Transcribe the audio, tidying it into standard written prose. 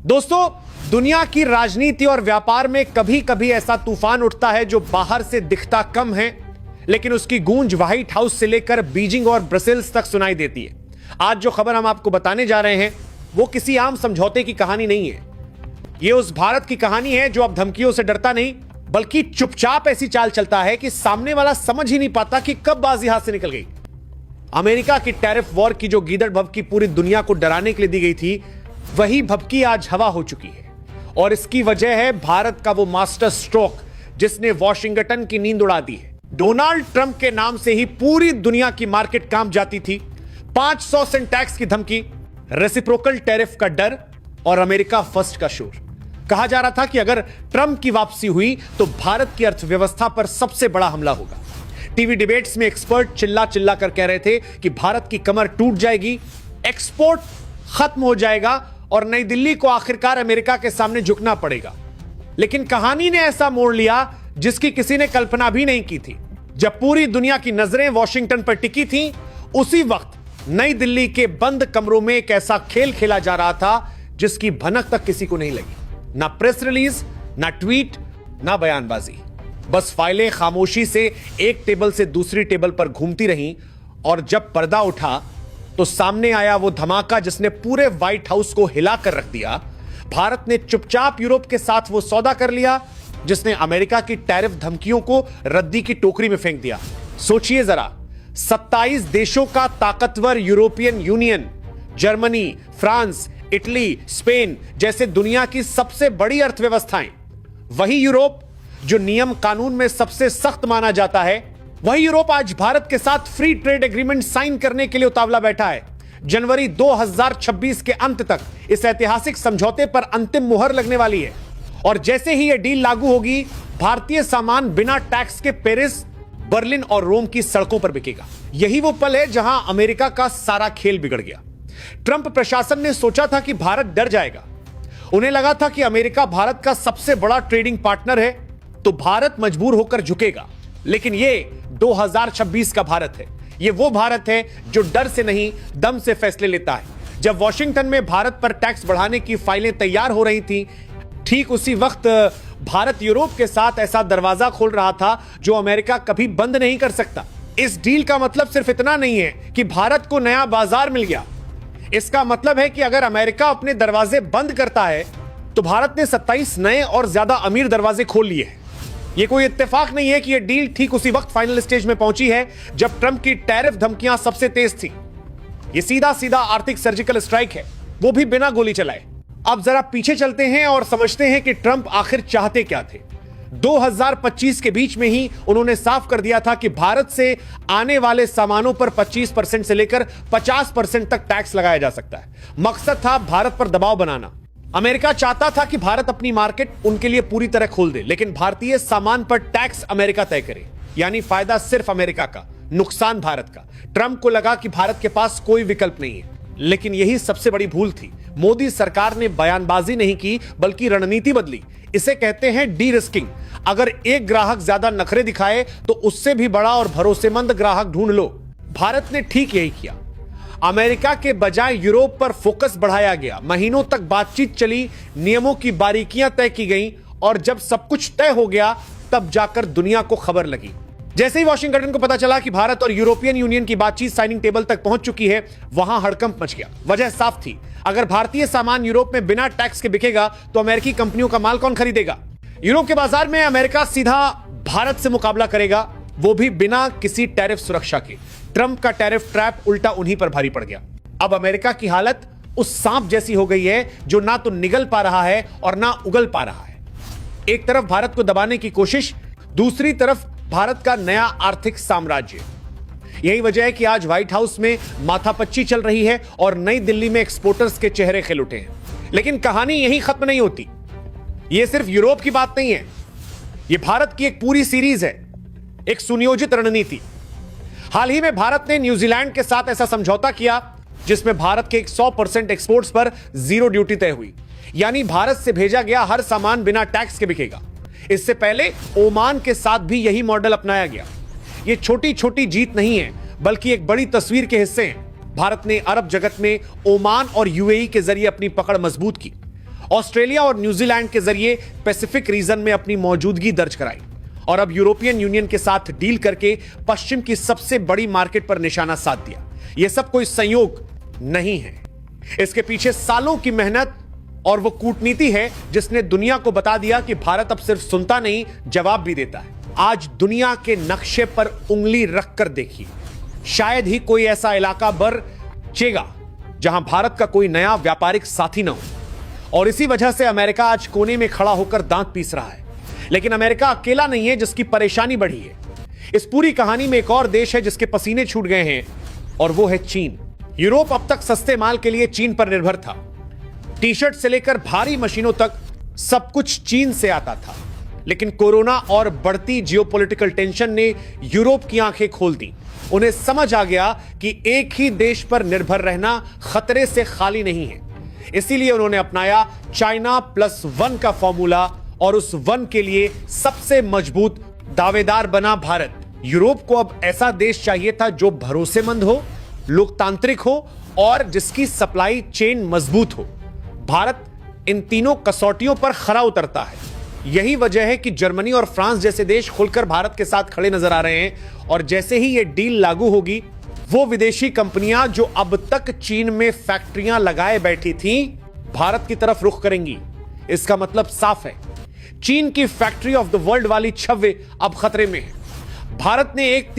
दोस्तों, दुनिया की राजनीति और व्यापार में कभी कभी ऐसा तूफान उठता है जो बाहर से दिखता कम है, लेकिन उसकी गूंज व्हाइट हाउस से लेकर बीजिंग और ब्रसेल्स तक सुनाई देती है। आज जो खबर हम आपको बताने जा रहे हैं वो किसी आम समझौते की कहानी नहीं है। यह उस भारत की कहानी है जो अब धमकियों से डरता नहीं, बल्कि चुपचाप ऐसी चाल चलता है कि सामने वाला समझ ही नहीं पाता कि कब बाजी हाथ से निकल गई। अमेरिका की टैरिफ वॉर की जो गीदड़ भभकी पूरी दुनिया को डराने के लिए दी गई थी, वही भभकी आज हवा हो चुकी है। और इसकी वजह है भारत का वो मास्टर स्ट्रोक जिसने वॉशिंगटन की नींद उड़ा दी है। डोनाल्ड ट्रंप के नाम से ही पूरी दुनिया की मार्केट कांप जाती थी। 500 सेंट टैक्स की धमकी, रेसिप्रोकल टैरिफ का डर और अमेरिका फर्स्ट का शोर। कहा जा रहा था कि अगर ट्रंप की वापसी हुई तो भारत की अर्थव्यवस्था पर सबसे बड़ा हमला होगा। टीवी डिबेट्स में एक्सपर्ट चिल्ला चिल्ला कर कह रहे थे कि भारत की कमर टूट जाएगी, एक्सपोर्ट खत्म हो जाएगा और नई दिल्ली को आखिरकार अमेरिका के सामने झुकना पड़ेगा। लेकिन कहानी ने ऐसा मोड़ लिया जिसकी किसी ने कल्पना भी नहीं की थी। जब पूरी दुनिया की नजरें वॉशिंगटन पर टिकी थीं, उसी वक्त नई दिल्ली के बंद कमरों में एक ऐसा खेल खेला जा रहा था जिसकी भनक तक किसी को नहीं लगी। ना प्रेस रिलीज, ना ट्वीट, ना बयानबाजी। बस फाइलें खामोशी से एक टेबल से दूसरी टेबल पर घूमती रहीं और जब पर्दा उठा तो सामने आया वो धमाका जिसने पूरे व्हाइट हाउस को हिलाकर रख दिया। भारत ने चुपचाप यूरोप के साथ वो सौदा कर लिया जिसने अमेरिका की टैरिफ धमकियों को रद्दी की टोकरी में फेंक दिया। सोचिए जरा, 27 देशों का ताकतवर European union, Germany, France, Italy, Spain जैसे दुनिया की सबसे बड़ी अर्थव्यवस्थाएं, वही यूरोप जो नियम कानून में सबसे सख्त माना जाता है, वही यूरोप आज भारत के साथ फ्री ट्रेड एग्रीमेंट साइन करने के लिए उतावला बैठा है। जनवरी 2026 के अंत तक इस ऐतिहासिक समझौते पर अंतिम मुहर लगने वाली है और जैसे ही यह डील लागू होगी, भारतीय सामान बिना टैक्स के पेरिस, बर्लिन और रोम की सड़कों पर बिकेगा। यही वो पल है जहां अमेरिका का सारा खेल बिगड़ गया। ट्रंप प्रशासन ने सोचा था कि भारत डर जाएगा। उन्हें लगा था कि अमेरिका भारत का सबसे बड़ा ट्रेडिंग पार्टनर है तो भारत मजबूर होकर झुकेगा। लेकिन यह 2026 का भारत है। यह वो भारत है जो डर से नहीं, दम से फैसले लेता है। जब वॉशिंगटन में भारत पर टैक्स बढ़ाने की फाइलें तैयार हो रही थी, ठीक उसी वक्त भारत यूरोप के साथ ऐसा दरवाजा खोल रहा था जो अमेरिका कभी बंद नहीं कर सकता। इस डील का मतलब सिर्फ इतना नहीं है कि भारत को नया बाजार मिल गया। इसका मतलब है कि अगर अमेरिका अपने दरवाजे बंद करता है तो भारत ने 27 नए और ज्यादा अमीर दरवाजे खोल लिए हैं। यह कोई इत्तेफाक नहीं है कि यह डील ठीक उसी वक्त फाइनल स्टेज में पहुंची है जब ट्रंप की टैरिफ धमकियां सबसे तेज थी। यह सीधा सीधा आर्थिक सर्जिकल स्ट्राइक है, वो भी बिना गोली चलाए। अब जरा पीछे चलते हैं और समझते हैं कि ट्रंप आखिर चाहते क्या थे। 2025 के बीच में ही उन्होंने साफ कर दिया था कि भारत से आने वाले सामानों पर 25% से लेकर 50% तक टैक्स लगाया जा सकता है। मकसद था भारत पर दबाव बनाना। अमेरिका चाहता था कि भारत अपनी मार्केट उनके लिए पूरी तरह खोल दे, लेकिन भारतीय सामान पर टैक्स अमेरिका तय करे। यानी फायदा सिर्फ अमेरिका का, नुकसान भारत का। ट्रंप को लगा कि भारत के पास कोई विकल्प नहीं है, लेकिन यही सबसे बड़ी भूल थी। मोदी सरकार ने बयानबाजी नहीं की बल्कि रणनीति बदली। इसे कहते हैं डी रिस्किंग। अगर एक ग्राहक ज्यादा नखरे दिखाए तो उससे भी बड़ा और भरोसेमंद ग्राहक ढूंढ लो। भारत ने ठीक यही किया। अमेरिका के बजाय यूरोप पर फोकस बढ़ाया गया। महीनों तक बातचीत चली, नियमों की बारीकियां तय की गईं और जब सब कुछ तय हो गया तब जाकर दुनिया को खबर लगी। जैसे ही वॉशिंगटन को पता चला कि भारत और यूरोपियन यूनियन की बातचीत साइनिंग टेबल तक पहुंच चुकी है, वहां हड़कंप मच गया। वजह साफ थी, अगर भारतीय सामान यूरोप में बिना टैक्स के बिकेगा तो अमेरिकी कंपनियों का माल कौन खरीदेगा। यूरोप के बाजार में अमेरिका सीधा भारत से मुकाबला करेगा, वो भी बिना किसी टैरिफ सुरक्षा के। ट्रंप का टैरिफ ट्रैप उल्टा उन्हीं पर भारी पड़ गया। अब अमेरिका की हालत उस सांप जैसी हो गई है जो ना तो निगल पा रहा है और ना उगल पा रहा है। एक तरफ भारत को दबाने की कोशिश, दूसरी तरफ भारत का नया आर्थिक साम्राज्य। यही वजह है कि आज व्हाइट हाउस में माथापच्ची चल रही है और नई दिल्ली में एक्सपोर्टर्स के चेहरे खिल उठे हैं। लेकिन कहानी यहीं खत्म नहीं होती। यह सिर्फ यूरोप की बात नहीं है, यह भारत की एक पूरी सीरीज है, एक सुनियोजित रणनीति। हाल ही में भारत ने न्यूजीलैंड के साथ ऐसा समझौता किया जिसमें भारत के 100% एक्सपोर्ट्स पर जीरो ड्यूटी तय हुई। यानी भारत से भेजा गया हर सामान बिना टैक्स के बिकेगा। इससे पहले ओमान के साथ भी यही मॉडल अपनाया गया। यह छोटी छोटी जीत नहीं है बल्कि एक बड़ी तस्वीर के हिस्से हैं। भारत ने अरब जगत में ओमान और यूएई के जरिए अपनी पकड़ मजबूत की ऑस्ट्रेलिया और न्यूजीलैंड के जरिए पैसिफिक रीजन में अपनी मौजूदगी दर्ज कराई और अब यूरोपियन यूनियन के साथ डील करके पश्चिम की सबसे बड़ी मार्केट पर निशाना साध दिया। यह सब कोई संयोग नहीं है, इसके पीछे सालों की मेहनत और वो कूटनीति है जिसने दुनिया को बता दिया कि भारत अब सिर्फ सुनता नहीं, जवाब भी देता है। आज दुनिया के नक्शे पर उंगली रखकर देखिए, शायद ही कोई ऐसा इलाका बचेगा जहां भारत का कोई नया व्यापारिक साथी न हो। और इसी वजह से अमेरिका आज कोने में खड़ा होकर दांत पीस रहा है। लेकिन अमेरिका अकेला नहीं है जिसकी परेशानी बढ़ी है। इस पूरी कहानी में एक और देश है जिसके पसीने छूट गए हैं और वो है चीन। यूरोप अब तक सस्ते माल के लिए चीन पर निर्भर था। टी शर्ट से लेकर भारी मशीनों तक सब कुछ चीन से आता था। लेकिन कोरोना और बढ़ती जियोपॉलिटिकल टेंशन ने यूरोप की आंखें खोल दी। उन्हें समझ आ गया कि एक ही देश पर निर्भर रहना खतरे से खाली नहीं है। इसीलिए उन्होंने अपनाया चाइना +1 का फॉर्मूला और उस 1 के लिए सबसे मजबूत दावेदार बना भारत। यूरोप को अब ऐसा देश चाहिए था जो भरोसेमंद हो, लोकतांत्रिक हो और जिसकी सप्लाई चेन मजबूत हो। भारत इन तीनों कसौटियों पर खरा उतरता है। यही वजह है कि जर्मनी और फ्रांस जैसे देश खुलकर भारत के साथ खड़े नजर आ रहे हैं और जैसे ही यह डील लागू होगी, वो विदेशी कंपनियां जो अब तक चीन में फैक्ट्रियां लगाए बैठी थीं, भारत की तरफ रुख करेंगी। इसका मतलब साफ है, चीन की फैक्ट्री ऑफ द वर्ल्ड वाली छवि अब खतरे में है। भारत ने एक